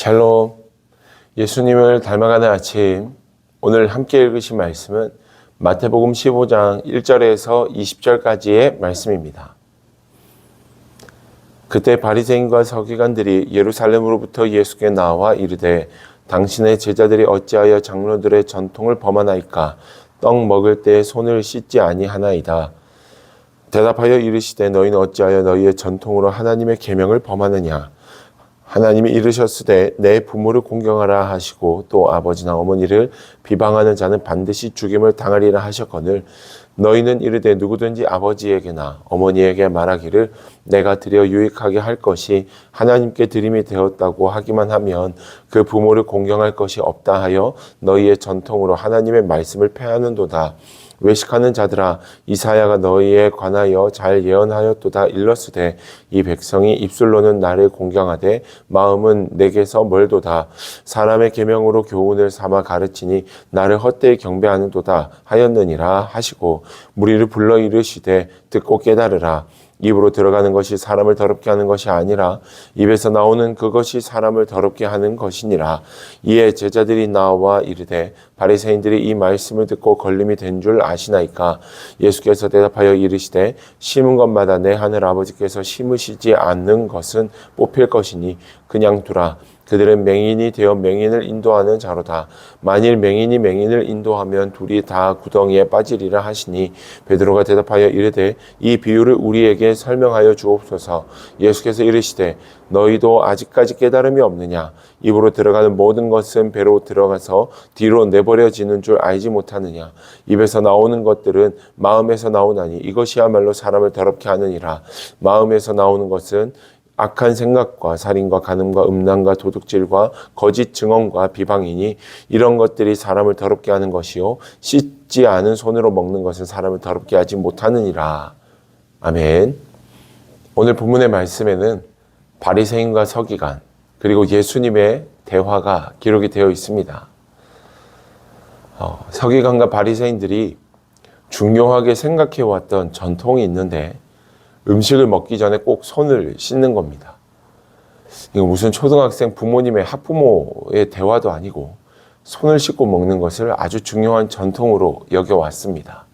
샬롬, 예수님을 닮아가는 아침. 오늘 함께 읽으신 말씀은 마태복음 15장 1절에서 20절까지의 말씀입니다. 그때 바리새인과 서기관들이 예루살렘으로부터 예수께 나와 이르되 당신의 제자들이 어찌하여 장로들의 전통을 범하나이까? 떡 먹을 때 손을 씻지 아니하나이다. 대답하여 이르시되 너희는 어찌하여 너희의 전통으로 하나님의 계명을 범하느냐? 하나님이 이르셨으되 내 부모를 공경하라 하시고 또 아버지나 어머니를 비방하는 자는 반드시 죽임을 당하리라 하셨거늘 너희는 이르되 누구든지 아버지에게나 어머니에게 말하기를 내가 드려 유익하게 할 것이 하나님께 드림이 되었다고 하기만 하면 그 부모를 공경할 것이 없다 하여 너희의 전통으로 하나님의 말씀을 폐하는도다. 외식하는 자들아, 이사야가 너희에 관하여 잘 예언하였도다. 일렀으되 이 백성이 입술로는 나를 공경하되 마음은 내게서 멀도다. 사람의 계명으로 교훈을 삼아 가르치니 나를 헛되이 경배하는도다 하였느니라 하시고 무리를 불러 이르시되 듣고 깨달으라. 입으로 들어가는 것이 사람을 더럽게 하는 것이 아니라 입에서 나오는 그것이 사람을 더럽게 하는 것이니라. 이에 제자들이 나와 이르되 바리새인들이 이 말씀을 듣고 걸림이 된 줄 아시나이까? 예수께서 대답하여 이르시되 심은 것마다 내 하늘 아버지께서 심으시지 않는 것은 뽑힐 것이니 그냥 두라. 그들은 맹인이 되어 맹인을 인도하는 자로다. 만일 맹인이 맹인을 인도하면 둘이 다 구덩이에 빠지리라 하시니 베드로가 대답하여 이르되 이 비유를 우리에게 설명하여 주옵소서. 예수께서 이르시되 너희도 아직까지 깨달음이 없느냐? 입으로 들어가는 모든 것은 배로 들어가서 뒤로 내버려지는 줄 알지 못하느냐? 입에서 나오는 것들은 마음에서 나오나니 이것이야말로 사람을 더럽게 하느니라. 마음에서 나오는 것은 악한 생각과 살인과 간음과 음란과 도둑질과 거짓 증언과 비방이니 이런 것들이 사람을 더럽게 하는 것이요 씻지 않은 손으로 먹는 것은 사람을 더럽게 하지 못하느니라. 아멘. 오늘 본문의 말씀에는 바리새인과 서기관 그리고 예수님의 대화가 기록이 되어 있습니다. 서기관과 바리새인들이 중요하게 생각해왔던 전통이 있는데 음식을 먹기 전에 꼭 손을 씻는 겁니다. 이거 무슨 초등학생 부모님의 학부모의 대화도 아니고 손을 씻고 먹는 것을 아주 중요한 전통으로 여겨왔습니다.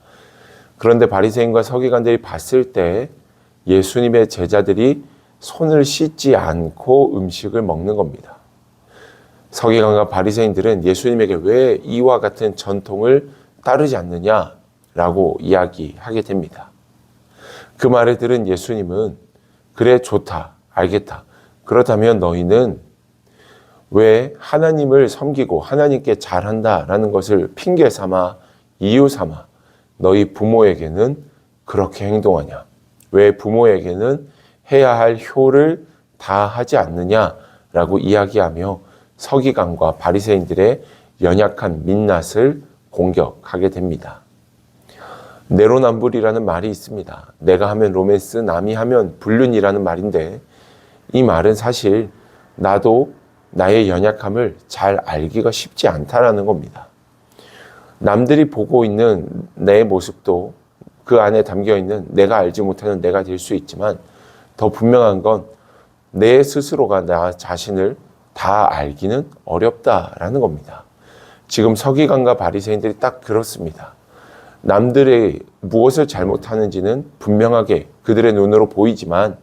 그런데 바리새인과 서기관들이 봤을 때 예수님의 제자들이 손을 씻지 않고 음식을 먹는 겁니다. 서기관과 바리새인들은 예수님에게 왜 이와 같은 전통을 따르지 않느냐라고 이야기하게 됩니다. 그 말을 들은 예수님은 그래 좋다 알겠다 그렇다면 너희는 왜 하나님을 섬기고 하나님께 잘한다라는 것을 핑계 삼아 이유 삼아 너희 부모에게는 그렇게 행동하냐? 왜 부모에게는 해야 할 효를 다하지 않느냐라고 이야기하며 서기관과 바리새인들의 연약한 민낯을 공격하게 됩니다. 내로남불이라는 말이 있습니다. 내가 하면 로맨스, 남이 하면 불륜이라는 말인데 이 말은 사실 나도 나의 연약함을 잘 알기가 쉽지 않다라는 겁니다. 남들이 보고 있는 내 모습도 그 안에 담겨있는 내가 알지 못하는 내가 될 수 있지만 더 분명한 건 내 스스로가 나 자신을 다 알기는 어렵다라는 겁니다. 지금 서기관과 바리새인들이 딱 그렇습니다. 남들이 무엇을 잘못하는지는 분명하게 그들의 눈으로 보이지만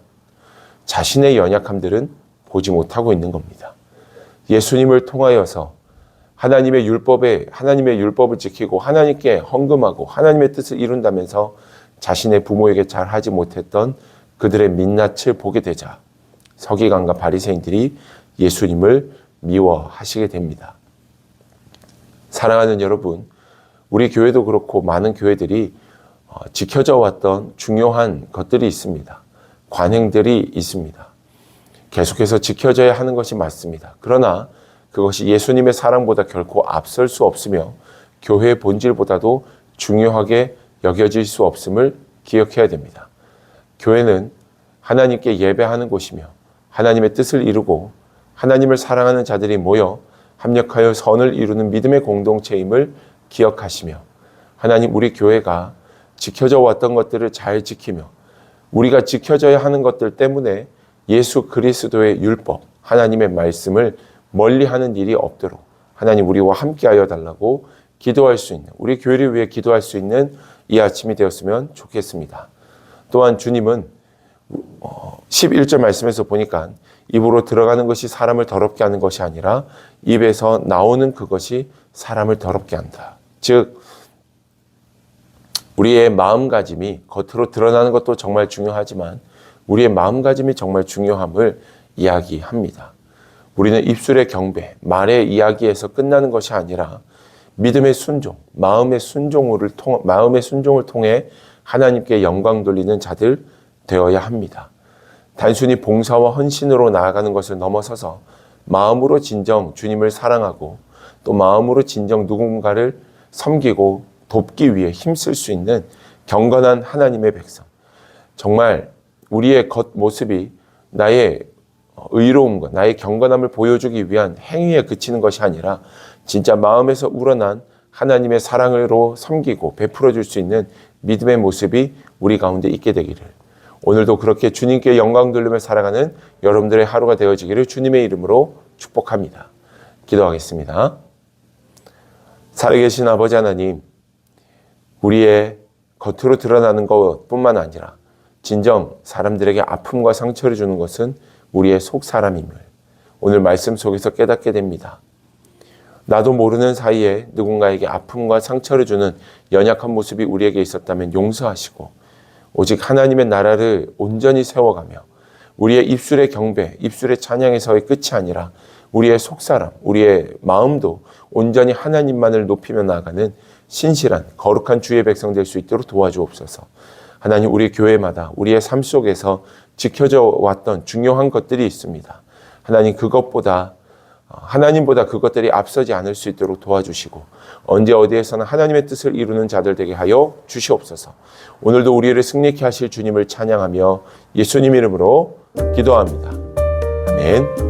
자신의 연약함들은 보지 못하고 있는 겁니다. 예수님을 통하여서 하나님의 율법을 지키고 하나님께 헌금하고 하나님의 뜻을 이룬다면서 자신의 부모에게 잘하지 못했던 그들의 민낯을 보게 되자 서기관과 바리새인들이 예수님을 미워하시게 됩니다. 사랑하는 여러분, 우리 교회도 그렇고 많은 교회들이 지켜져 왔던 중요한 것들이 있습니다. 관행들이 있습니다. 계속해서 지켜져야 하는 것이 맞습니다. 그러나 그것이 예수님의 사랑보다 결코 앞설 수 없으며 교회의 본질보다도 중요하게 여겨질 수 없음을 기억해야 됩니다. 교회는 하나님께 예배하는 곳이며 하나님의 뜻을 이루고 하나님을 사랑하는 자들이 모여 합력하여 선을 이루는 믿음의 공동체임을 기억하시며 하나님 우리 교회가 지켜져 왔던 것들을 잘 지키며 우리가 지켜져야 하는 것들 때문에 예수 그리스도의 율법, 하나님의 말씀을 멀리하는 일이 없도록 하나님 우리와 함께하여 달라고 기도할 수 있는, 우리 교회를 위해 기도할 수 있는 이 아침이 되었으면 좋겠습니다. 또한 주님은 11절 말씀에서 보니까 입으로 들어가는 것이 사람을 더럽게 하는 것이 아니라 입에서 나오는 그것이 사람을 더럽게 한다. 즉 우리의 마음가짐이 겉으로 드러나는 것도 정말 중요하지만 우리의 마음가짐이 정말 중요함을 이야기합니다. 우리는 입술의 경배, 말의 이야기에서 끝나는 것이 아니라 믿음의 순종, 마음의 순종을 통해 하나님께 영광 돌리는 자들 되어야 합니다. 단순히 봉사와 헌신으로 나아가는 것을 넘어서서 마음으로 진정 주님을 사랑하고 또 마음으로 진정 누군가를 섬기고 돕기 위해 힘쓸 수 있는 경건한 하나님의 백성. 정말 우리의 겉모습이 나의 의로움과 나의 경건함을 보여주기 위한 행위에 그치는 것이 아니라 진짜 마음에서 우러난 하나님의 사랑으로 섬기고 베풀어 줄 수 있는 믿음의 모습이 우리 가운데 있게 되기를, 오늘도 그렇게 주님께 영광 돌리며 살아가는 여러분들의 하루가 되어지기를 주님의 이름으로 축복합니다. 기도하겠습니다. 살아계신 아버지 하나님, 우리의 겉으로 드러나는 것뿐만 아니라 진정 사람들에게 아픔과 상처를 주는 것은 우리의 속 사람임을 오늘 말씀 속에서 깨닫게 됩니다. 나도 모르는 사이에 누군가에게 아픔과 상처를 주는 연약한 모습이 우리에게 있었다면 용서하시고 오직 하나님의 나라를 온전히 세워가며 우리의 입술의 경배, 입술의 찬양에서의 끝이 아니라 우리의 속사람, 우리의 마음도 온전히 하나님만을 높이며 나아가는 신실한 거룩한 주의 백성 될 수 있도록 도와주옵소서. 하나님, 우리 교회마다 우리의 삶 속에서 지켜져 왔던 중요한 것들이 있습니다. 하나님, 하나님보다 그것들이 앞서지 않을 수 있도록 도와주시고 언제 어디에서나 하나님의 뜻을 이루는 자들 되게 하여 주시옵소서. 오늘도 우리를 승리케 하실 주님을 찬양하며 예수님 이름으로 기도합니다. 아멘.